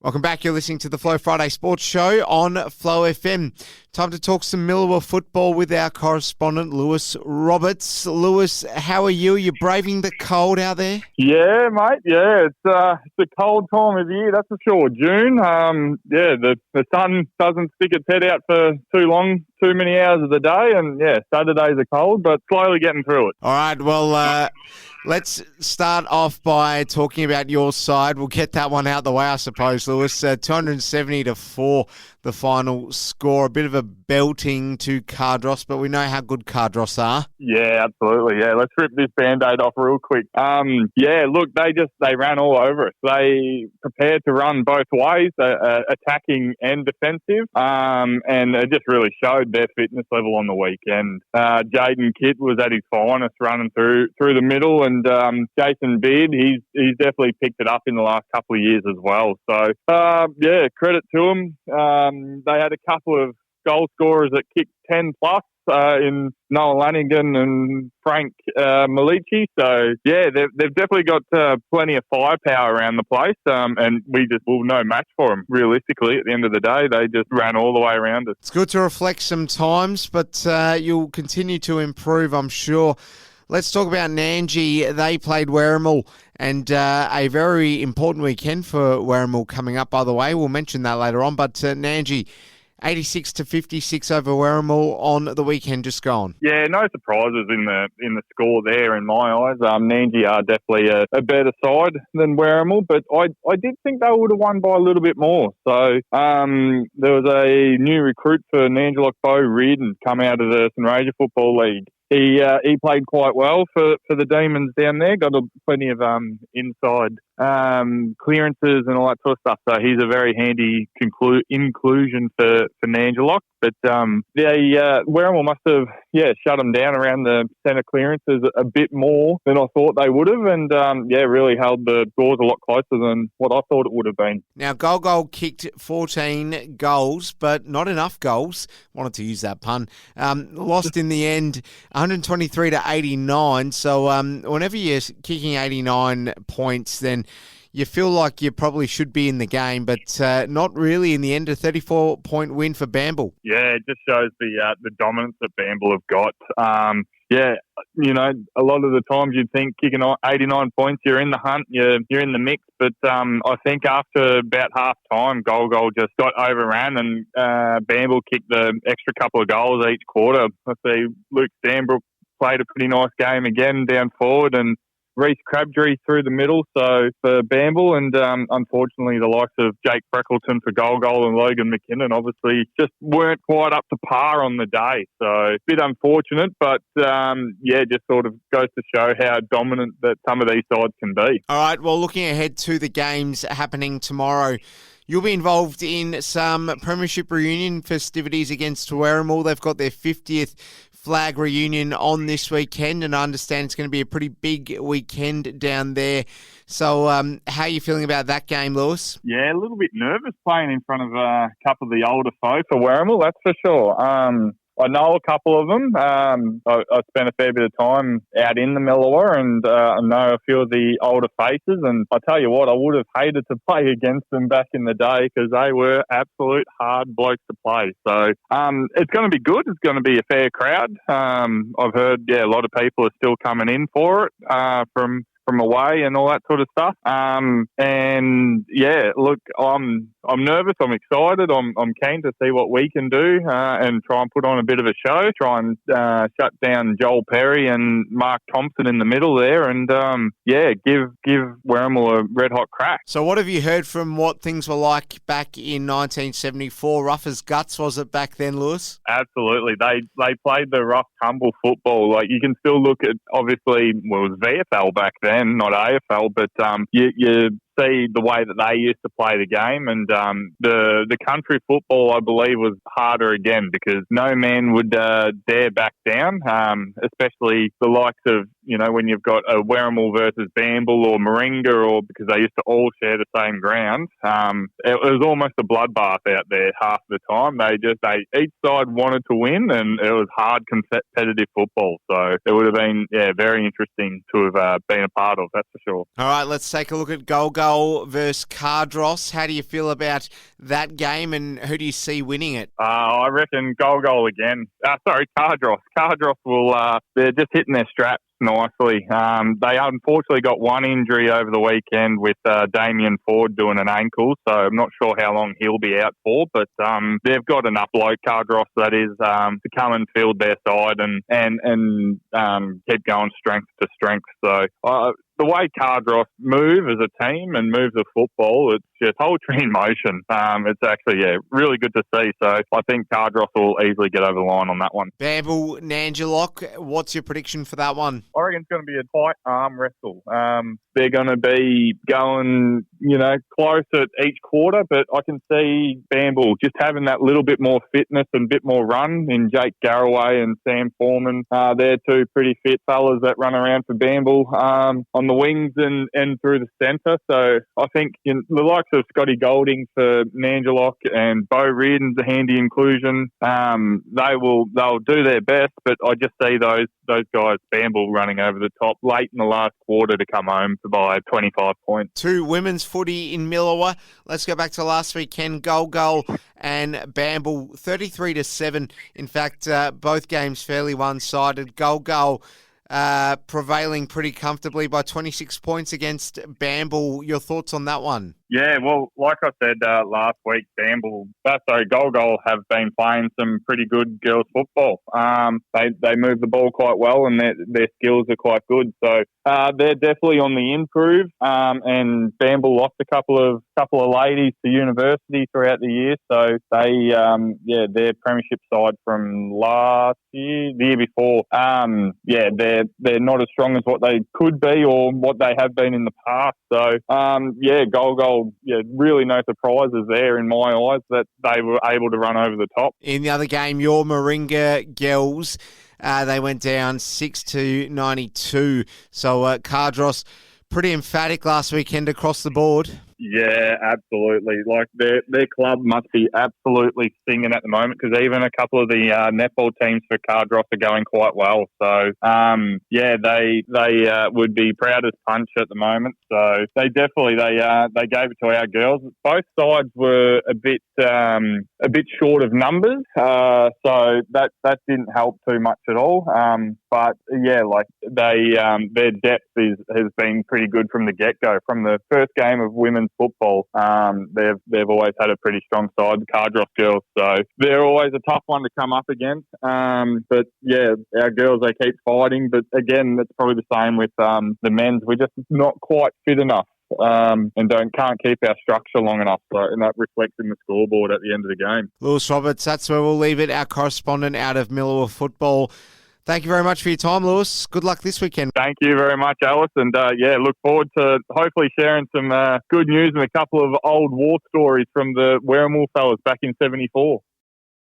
Welcome back. You're listening to the Flow Friday Sports Show on Flow FM. Time to talk some Millewa football with our correspondent, Lewis Roberts. Lewis, how are you? You're braving the cold out there? Yeah, mate. Yeah, it's a cold time of year, that's for sure. June. The sun doesn't stick its head out for too long, too many hours of the day, and Saturdays are cold, but slowly getting through it. All right. Well, let's start off by talking about your side. We'll get that one out the way, I suppose, Lewis. 270-4, the final score. A bit of a belting to Cardross, but we know how good Cardross are. Yeah, absolutely. Yeah, let's rip this Band-Aid off real quick. Look, they ran all over us. They prepared to run both ways, attacking and defensive, and it just really showed their fitness level on the weekend. Jaden Kitt was at his finest running through the middle, and Jason Beard, he's definitely picked it up in the last couple of years as well. So, credit to him. They had a couple of goal scorers that kicked 10 plus in Noah Lanigan and Frank Malici. So, they've definitely got plenty of firepower around the place, and we just will no match for them, realistically. At the end of the day, they just ran all the way around us. It's good to reflect sometimes, but you'll continue to improve, I'm sure. Let's talk about Nanji. They played Werribee, and a very important weekend for Werribee coming up, by the way. We'll mention that later on. But Nanji, 86-56 over Werribee on the weekend just gone. Yeah, no surprises in the score there in my eyes. Nanji are definitely a better side than Werribee, but I did think they would have won by a little bit more. So there was a new recruit for Nanjilock, Bo Reardon, come out of the St. Ranger Football League. He played quite well for the Demons down there. Got plenty of inside clearances and all that sort of stuff. So he's a very handy inclusion for Nanjilock. But Werribee must have shut them down around the centre clearances a bit more than I thought they would have, and really held the scores a lot closer than what I thought it would have been. Now Gold kicked 14 goals, but not enough goals. Wanted to use that pun. Lost in the end, 123-89. So whenever you're kicking 89 points, then you feel like you probably should be in the game, but not really in the end. A 34-point win for Bamble. Yeah, it just shows the dominance that Bamble have got. A lot of the times you'd think kicking 89 points, you're in the hunt, you're in the mix. But I think after about half time, Gold just got overrun, and Bamble kicked the extra couple of goals each quarter. I see Luke Stanbrook played a pretty nice game again down forward, and Reece Crabtree through the middle, so for Bamble, and unfortunately the likes of Jake Freckleton for goal and Logan McKinnon obviously just weren't quite up to par on the day. So a bit unfortunate, but just sort of goes to show how dominant that some of these sides can be. All right, well, looking ahead to the games happening tomorrow, you'll be involved in some premiership reunion festivities against Werribee. They've got their 50th flag reunion on this weekend, and I understand it's going to be a pretty big weekend down there. So how are you feeling about that game, Lewis? Yeah, a little bit nervous playing in front of a couple of the older folk for Werribee, that's for sure. I know a couple of them. I spent a fair bit of time out in the Millewa, and I know a few of the older faces. And I tell you what, I would have hated to play against them back in the day because they were absolute hard blokes to play. So it's going to be good. It's going to be a fair crowd. I've heard, a lot of people are still coming in for it from away and all that sort of stuff. Look, I'm nervous. I'm excited. I'm keen to see what we can do and try and put on a bit of a show. Try and shut down Joel Perry and Mark Thompson in the middle there, and give Werribee a red hot crack. So, what have you heard from what things were like back in 1974? Rough as guts was it back then, Lewis? Absolutely. They played the rough tumble football. Like, you can still look at, obviously, it was VFL back then, not AFL, but you see the way that they used to play the game, and the country football, I believe, was harder again because no man would dare back down, especially the likes of, when you've got a Werribee versus Bamble or Maringa, or because they used to all share the same ground. It was almost a bloodbath out there half the time. Each side wanted to win, and it was hard competitive football. So it would have been very interesting to have been a part of, that's for sure. All right, let's take a look at Gold. Golgol versus Cardross. How do you feel about that game, and who do you see winning it? I reckon Golgol again. Cardross. Cardross will. They're just hitting their straps nicely. They unfortunately got one injury over the weekend with Damien Ford doing an ankle, so I'm not sure how long he'll be out for, but they've got enough bloke, Cardross, that is, to come and field their side and keep going strength to strength. So the way Cardross move as a team and move the football, it's just poetry in motion. It's actually, really good to see. So I think Cardross will easily get over the line on that one. Bamble, Nangelock, what's your prediction for that one? I reckon it's going to be a tight arm wrestle. They're going to be going, close at each quarter, but I can see Bamble just having that little bit more fitness and a bit more run in Jake Garraway and Sam Foreman. They're two pretty fit fellas that run around for Bamble on the wings and through the centre. So I think the likes of Scotty Golding for Nangelock and Bo Reardon's a handy inclusion. They'll do their best, but I just see those guys, Bamble, running over the top late in the last quarter to come home by 25 points. Two women's footy in Millewa. Let's go back to last weekend. Golgol and Bamble, 33-7. In fact, both games fairly one-sided. Golgol prevailing pretty comfortably by 26 points against Bamble. Your thoughts on that one? Yeah, well, like I said last week, Golgol have been playing some pretty good girls football. They move the ball quite well, and their skills are quite good. So they're definitely on the improve. And Bamble lost a couple of ladies to university throughout the year. So their premiership side from last year, the year before, they're not as strong as what they could be or what they have been in the past. So Golgol. Really no surprises there in my eyes that they were able to run over the top. In the other game, your Moringa girls, they went down 6-92. So Cardross, pretty emphatic last weekend across the board. Yeah, absolutely. Like their club must be absolutely singing at the moment, because even a couple of the netball teams for Cardross are going quite well. So they would be proud as punch at the moment. So they gave it to our girls. Both sides were a bit short of numbers, so that didn't help too much at all. But their depth has been pretty good from the get go. From the first game of women's football, they've always had a pretty strong side, the Cardross girls. So they're always a tough one to come up against. But our girls, they keep fighting. But again, it's probably the same with the men's. We're just not quite fit enough. And can't keep our structure long enough, and that reflects in the scoreboard at the end of the game. Lewis Roberts, that's where we'll leave it. Our correspondent out of Millewa Football. Thank you very much for your time, Lewis. Good luck this weekend. Thank you very much, Alice. And look forward to hopefully sharing some good news and a couple of old war stories from the Werribee fellas back in '74.